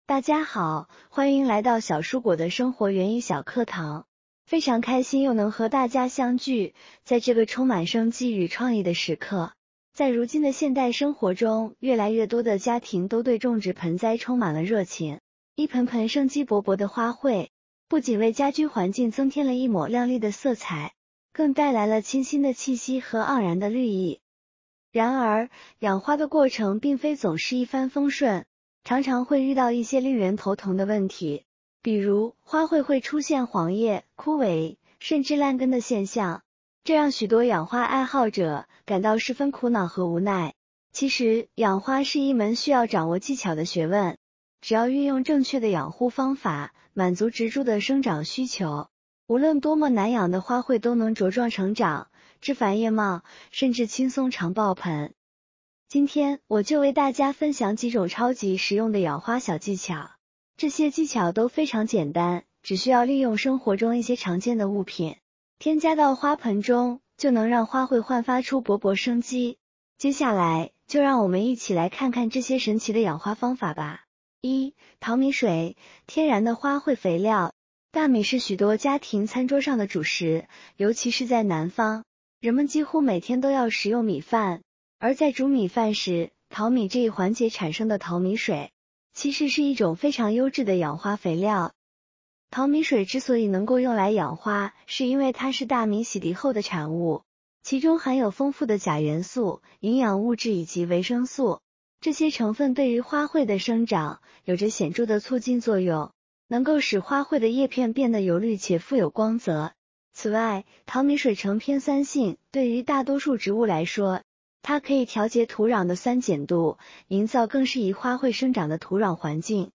大家好，欢迎来到小蔬果的生活园艺小课堂。非常开心又能和大家相聚，在这个充满生机与创意的时刻。在如今的现代生活中，越来越多的家庭都对种植盆栽充满了热情。一盆盆生机勃勃的花卉，不仅为家居环境增添了一抹亮丽的色彩，更带来了清新的气息和盎然的绿意。然而，养花的过程并非总是一帆风顺，常常会遇到一些令人头疼的问题，比如花卉会出现黄叶、枯萎，甚至烂根的现象，这让许多养花爱好者感到十分苦恼和无奈。其实，养花是一门需要掌握技巧的学问，只要运用正确的养护方法，满足植株的生长需求，无论多么难养的花卉都能茁壮成长，枝繁叶茂，甚至轻松常爆盆。今天我就为大家分享几种超级实用的养花小技巧，这些技巧都非常简单，只需要利用生活中一些常见的物品，添加到花盆中，就能让花卉焕发出勃勃生机。接下来就让我们一起来看看这些神奇的养花方法吧。1. 淘米水，天然的花卉肥料。大米是许多家庭餐桌上的主食，尤其是在南方，人们几乎每天都要食用米饭。而在煮米饭时，淘米这一环节产生的淘米水，其实是一种非常优质的养花肥料。淘米水之所以能够用来养花，是因为它是大米洗涤后的产物，其中含有丰富的钾元素、营养物质以及维生素，这些成分对于花卉的生长有着显著的促进作用，能够使花卉的叶片变得油绿且富有光泽。此外，淘米水呈偏酸性，对于大多数植物来说，它可以调节土壤的酸碱度，营造更适宜花卉生长的土壤环境。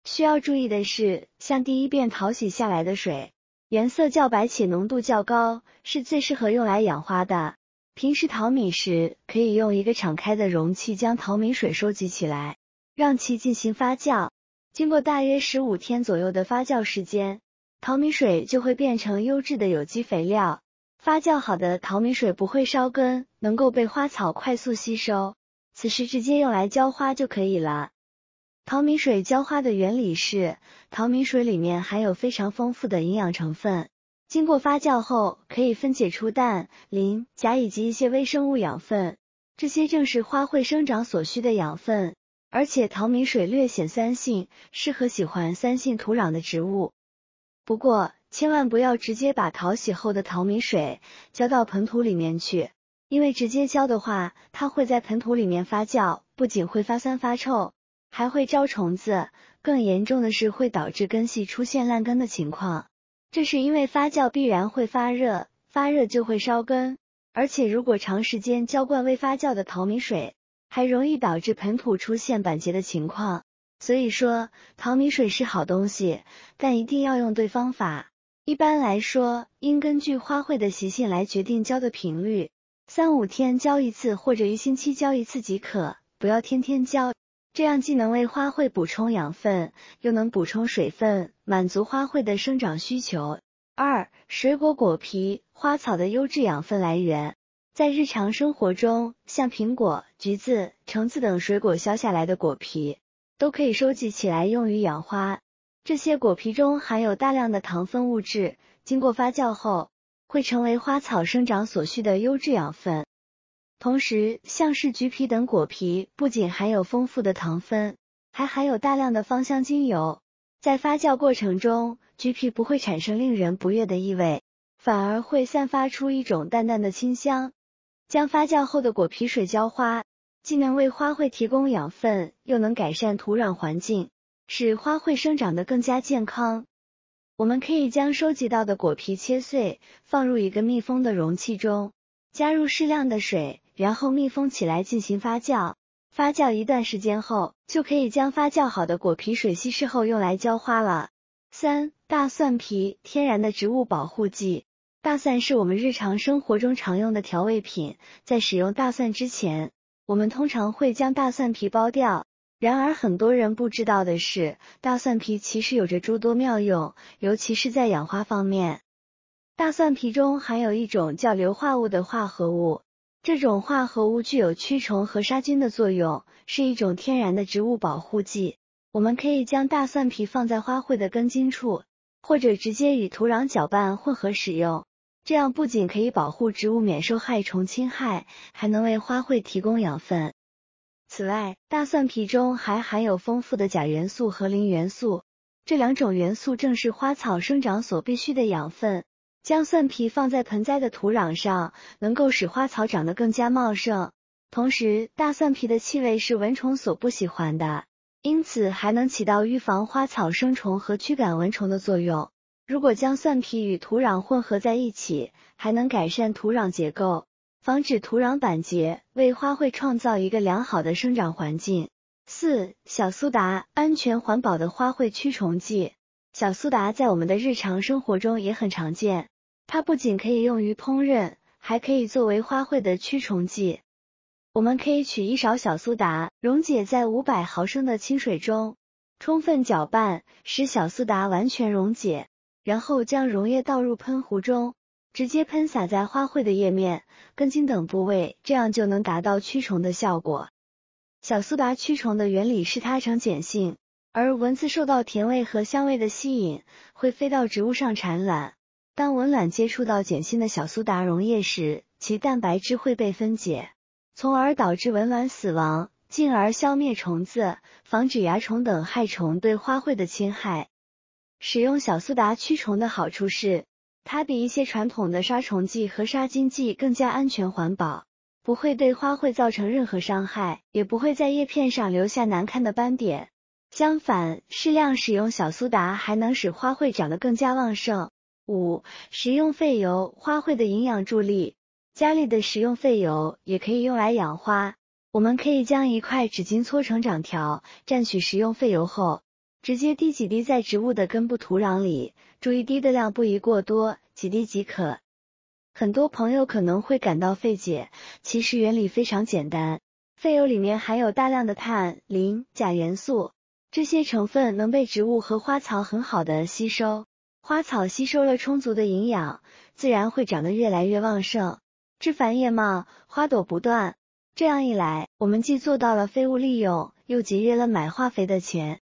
需要注意的是，像第一遍淘洗下来的水，颜色较白且浓度较高，是最适合用来养花的。平时淘米时，可以用一个敞开的容器将淘米水收集起来，让其进行发酵。经过大约15天左右的发酵时间，淘米水就会变成优质的有机肥料。发酵好的淘米水不会烧根，能够被花草快速吸收，此时直接用来浇花就可以了。淘米水浇花的原理是，淘米水里面含有非常丰富的营养成分，经过发酵后可以分解出氮、磷、钾以及一些微生物养分，这些正是花卉生长所需的养分，而且淘米水略显酸性，适合喜欢酸性土壤的植物。不过，千万不要直接把淘洗后的淘米水浇到盆土里面去，因为直接浇的话，它会在盆土里面发酵，不仅会发酸发臭，还会招虫子，更严重的是会导致根系出现烂根的情况。这是因为发酵必然会发热，发热就会烧根，而且如果长时间浇灌未发酵的淘米水，还容易导致盆土出现板结的情况。所以说，淘米水是好东西，但一定要用对方法。一般来说，应根据花卉的习性来决定浇的频率，3-5天浇一次或者1星期浇一次即可，不要天天浇，这样既能为花卉补充养分，又能补充水分，满足花卉的生长需求。2. 水果果皮，花草的优质养分来源。在日常生活中，像苹果、橘子、橙子等水果削下来的果皮，都可以收集起来用于养花。这些果皮中含有大量的糖分物质，经过发酵后，会成为花草生长所需的优质养分。同时，像是橘皮等果皮不仅含有丰富的糖分，还含有大量的芳香精油。在发酵过程中，橘皮不会产生令人不悦的异味，反而会散发出一种淡淡的清香。将发酵后的果皮水浇花，既能为花卉提供养分，又能改善土壤环境，使花卉生长得更加健康。我们可以将收集到的果皮切碎，放入一个密封的容器中，加入适量的水，然后密封起来进行发酵。发酵一段时间后，就可以将发酵好的果皮水稀释后用来浇花了。3. 大蒜皮，天然的植物保护剂。大蒜是我们日常生活中常用的调味品，在使用大蒜之前，我们通常会将大蒜皮剥掉。然而很多人不知道的是，大蒜皮其实有着诸多妙用，尤其是在养花方面。大蒜皮中含有一种叫硫化物的化合物，这种化合物具有驱虫和杀菌的作用，是一种天然的植物保护剂。我们可以将大蒜皮放在花卉的根茎处，或者直接与土壤搅拌混合使用，这样不仅可以保护植物免受害虫侵害，还能为花卉提供养分。此外，大蒜皮中还含有丰富的钾元素和磷元素，这两种元素正是花草生长所必需的养分。将蒜皮放在盆栽的土壤上，能够使花草长得更加茂盛。同时，大蒜皮的气味是蚊虫所不喜欢的，因此还能起到预防花草生虫和驱赶蚊虫的作用。如果将蒜皮与土壤混合在一起，还能改善土壤结构，防止土壤板结，为花卉创造一个良好的生长环境。4. 小苏打，安全环保的花卉驱虫剂。小苏打在我们的日常生活中也很常见，它不仅可以用于烹饪，还可以作为花卉的驱虫剂。我们可以取1勺小苏打，溶解在500毫升的清水中，充分搅拌，使小苏打完全溶解，然后将溶液倒入喷壶中，直接喷洒在花卉的叶面、根茎等部位，这样就能达到驱虫的效果。小苏打驱虫的原理是它呈碱性，而蚊子受到甜味和香味的吸引，会飞到植物上产卵。当蚊卵接触到碱性的小苏打溶液时，其蛋白质会被分解，从而导致蚊卵死亡，进而消灭虫子，防止蚜虫等害虫对花卉的侵害。使用小苏打驱虫的好处是，它比一些传统的杀虫剂和杀菌剂更加安全环保，不会对花卉造成任何伤害，也不会在叶片上留下难看的斑点。相反，适量使用小苏打还能使花卉长得更加旺盛。5. 食用废油，花卉的营养助力。家里的食用废油也可以用来养花，我们可以将1块纸巾搓成长条，蘸取食用废油后，直接滴几滴在植物的根部土壤里，注意滴的量不宜过多，几滴即可。很多朋友可能会感到费解，其实原理非常简单。废油里面含有大量的碳、磷、钾元素，这些成分能被植物和花草很好的吸收，花草吸收了充足的营养，自然会长得越来越旺盛，枝繁叶茂，花朵不断。这样一来，我们既做到了废物利用，又节约了买化肥的钱。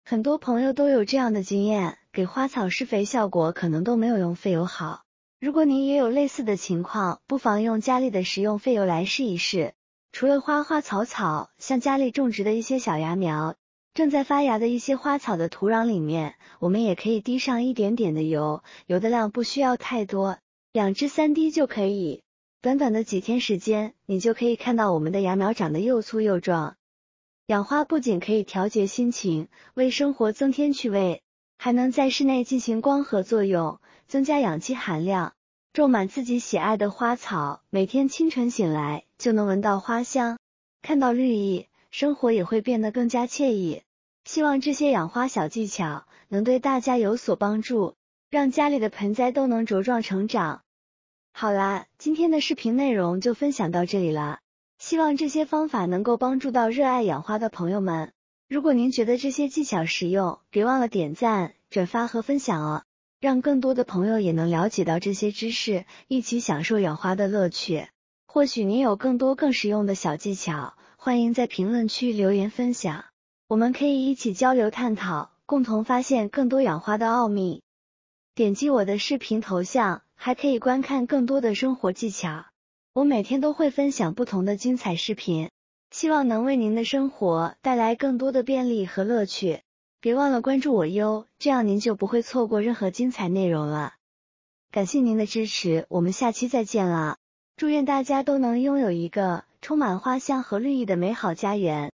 很多朋友都有这样的经验，给花草施肥效果可能都没有用废油好。如果您也有类似的情况，不妨用家里的食用废油来试一试。除了花花草草，像家里种植的一些小芽苗，正在发芽的一些花草的土壤里面，我们也可以滴上一点点的油，油的量不需要太多，2至3滴就可以。短短的几天时间，你就可以看到我们的芽苗长得又粗又壮。养花不仅可以调节心情，为生活增添趣味，还能在室内进行光合作用，增加氧气含量。种满自己喜爱的花草，每天清晨醒来就能闻到花香，看到绿意，生活也会变得更加惬意。希望这些养花小技巧能对大家有所帮助，让家里的盆栽都能茁壮成长。好啦，今天的视频内容就分享到这里了，希望这些方法能够帮助到热爱养花的朋友们。如果您觉得这些技巧实用，别忘了点赞、转发和分享哦，让更多的朋友也能了解到这些知识，一起享受养花的乐趣。或许您有更多更实用的小技巧，欢迎在评论区留言分享，我们可以一起交流探讨，共同发现更多养花的奥秘。点击我的视频头像，还可以观看更多的生活技巧。我每天都会分享不同的精彩视频，希望能为您的生活带来更多的便利和乐趣。别忘了关注我哟，这样您就不会错过任何精彩内容了。感谢您的支持，我们下期再见了。祝愿大家都能拥有一个充满花香和绿意的美好家园。